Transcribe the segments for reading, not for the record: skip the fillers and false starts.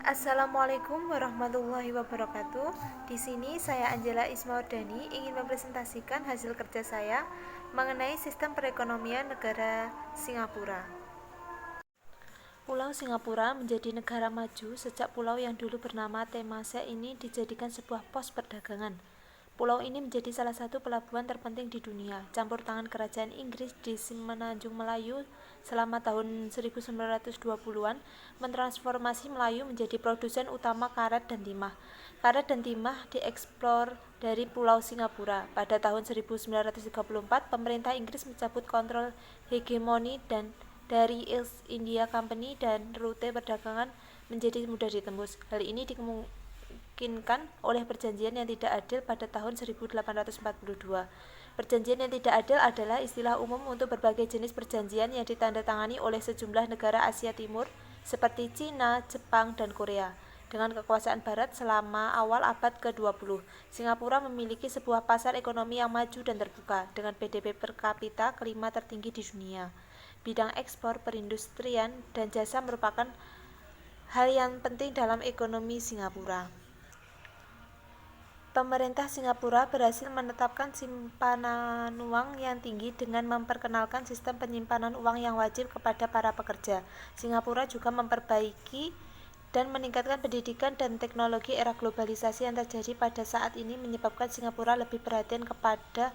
Assalamualaikum warahmatullahi wabarakatuh. Di sini saya Angela Ismaudani ingin mempresentasikan hasil kerja saya mengenai sistem perekonomian negara Singapura. Pulau Singapura menjadi negara maju sejak pulau yang dulu bernama Temasek ini dijadikan sebuah pos perdagangan. Pulau ini menjadi salah satu pelabuhan terpenting di dunia, campur tangan kerajaan Inggris di Semenanjung Melayu selama tahun 1920-an mentransformasi Melayu menjadi produsen utama karet dan timah. Karet dan timah dieksplor dari Pulau Singapura. Pada tahun 1934, pemerintah Inggris mencabut kontrol hegemoni dan dari East India Company dan rute perdagangan menjadi mudah ditembus. Hal ini dimungkinkan oleh perjanjian yang tidak adil pada tahun 1842. Perjanjian yang tidak adil adalah istilah umum untuk berbagai jenis perjanjian yang ditandatangani oleh sejumlah negara Asia Timur seperti Cina, Jepang, dan Korea. Dengan kekuasaan Barat selama awal abad ke-20, Singapura memiliki sebuah pasar ekonomi yang maju dan terbuka, dengan PDB per kapita kelima tertinggi di dunia. Bidang ekspor, perindustrian, dan jasa merupakan hal yang penting dalam ekonomi Singapura. Pemerintah Singapura berhasil menetapkan simpanan uang yang tinggi dengan memperkenalkan sistem penyimpanan uang yang wajib kepada para pekerja. Singapura juga memperbaiki dan meningkatkan pendidikan dan teknologi. Era globalisasi yang terjadi pada saat ini menyebabkan Singapura lebih perhatian kepada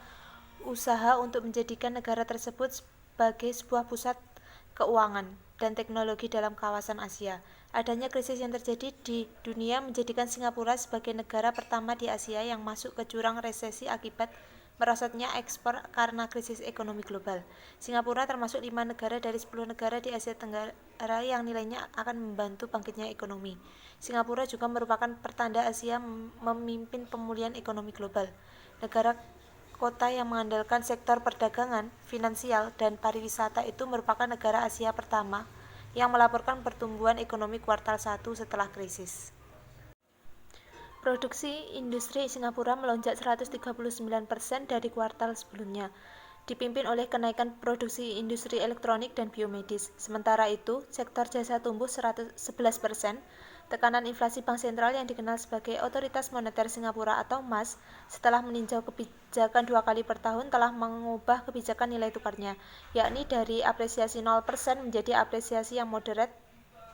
usaha untuk menjadikan negara tersebut sebagai sebuah pusat keuangan dan teknologi dalam kawasan Asia. Adanya krisis yang terjadi di dunia menjadikan Singapura sebagai negara pertama di Asia yang masuk ke jurang resesi akibat merosotnya ekspor karena krisis ekonomi global. Singapura termasuk 5 negara dari 10 negara di Asia Tenggara yang nilainya akan membantu bangkitnya ekonomi. Singapura juga merupakan pertanda Asia memimpin pemulihan ekonomi global. Negara kota yang mengandalkan sektor perdagangan, finansial, dan pariwisata itu merupakan negara Asia pertama yang melaporkan pertumbuhan ekonomi kuartal 1 setelah krisis. Produksi industri Singapura melonjak 139% dari kuartal sebelumnya, dipimpin oleh kenaikan produksi industri elektronik dan biomedis. Sementara itu, sektor jasa tumbuh 11%. Tekanan inflasi Bank Sentral yang dikenal sebagai Otoritas Moneter Singapura atau MAS setelah meninjau kebijakan 2 kali per tahun telah mengubah kebijakan nilai tukarnya, yakni dari apresiasi 0% menjadi apresiasi yang moderat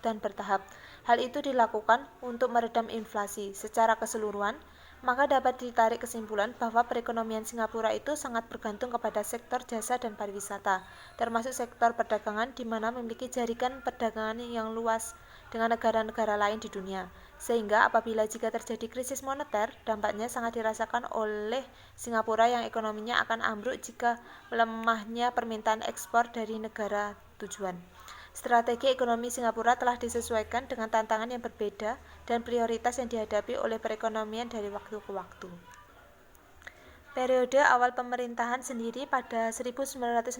dan bertahap. Hal itu dilakukan untuk meredam inflasi secara keseluruhan, maka dapat ditarik kesimpulan bahwa perekonomian Singapura itu sangat bergantung kepada sektor jasa dan pariwisata, termasuk sektor perdagangan di mana memiliki jaringan perdagangan yang luas dengan negara-negara lain di dunia. Sehingga apabila jika terjadi krisis moneter, dampaknya sangat dirasakan oleh Singapura yang ekonominya akan ambruk jika melemahnya permintaan ekspor dari negara tujuan. Strategi ekonomi Singapura telah disesuaikan dengan tantangan yang berbeda dan prioritas yang dihadapi oleh perekonomian dari waktu ke waktu. Periode awal pemerintahan sendiri pada 1965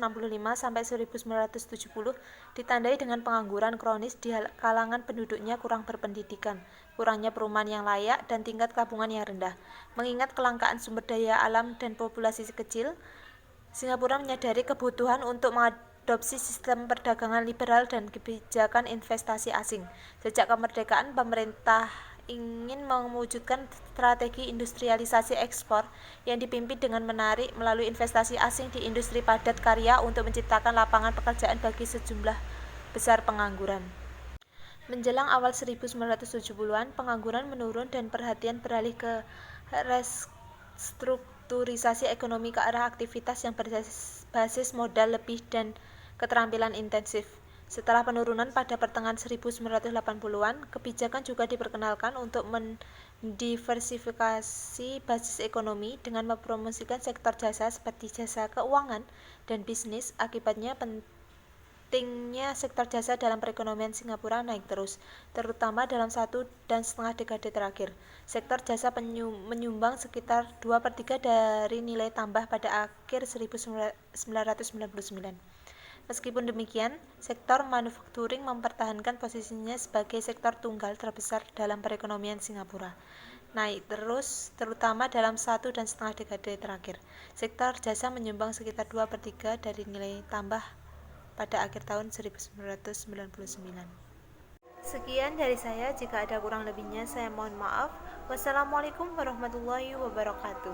sampai 1970 ditandai dengan pengangguran kronis di kalangan penduduknya kurang berpendidikan, kurangnya perumahan yang layak, dan tingkat tabungan yang rendah. Mengingat kelangkaan sumber daya alam dan populasi kecil, Singapura menyadari kebutuhan untuk mengadopsi sistem perdagangan liberal dan kebijakan investasi asing. Sejak kemerdekaan, pemerintah ingin mewujudkan strategi industrialisasi ekspor yang dipimpin dengan menarik melalui investasi asing di industri padat karya untuk menciptakan lapangan pekerjaan bagi sejumlah besar pengangguran. Menjelang awal 1970-an, pengangguran menurun dan perhatian beralih ke restrukturisasi ekonomi ke arah aktivitas yang berbasis modal lebih dan keterampilan intensif. Setelah penurunan pada pertengahan 1980-an, kebijakan juga diperkenalkan untuk mendiversifikasi basis ekonomi dengan mempromosikan sektor jasa seperti jasa keuangan dan bisnis. Akibatnya pentingnya sektor jasa dalam perekonomian Singapura naik terus, terutama dalam 1,5 dekade terakhir. Sektor jasa menyumbang sekitar 2/3 dari nilai tambah pada akhir 1999. Meskipun demikian, sektor manufacturing mempertahankan posisinya sebagai sektor tunggal terbesar dalam perekonomian Singapura. Naik terus, terutama dalam 1,5 dekade terakhir. Sektor jasa menyumbang sekitar 2/3 dari nilai tambah pada akhir tahun 1999. Sekian dari saya, jika ada kurang lebihnya saya mohon maaf. Wassalamualaikum warahmatullahi wabarakatuh.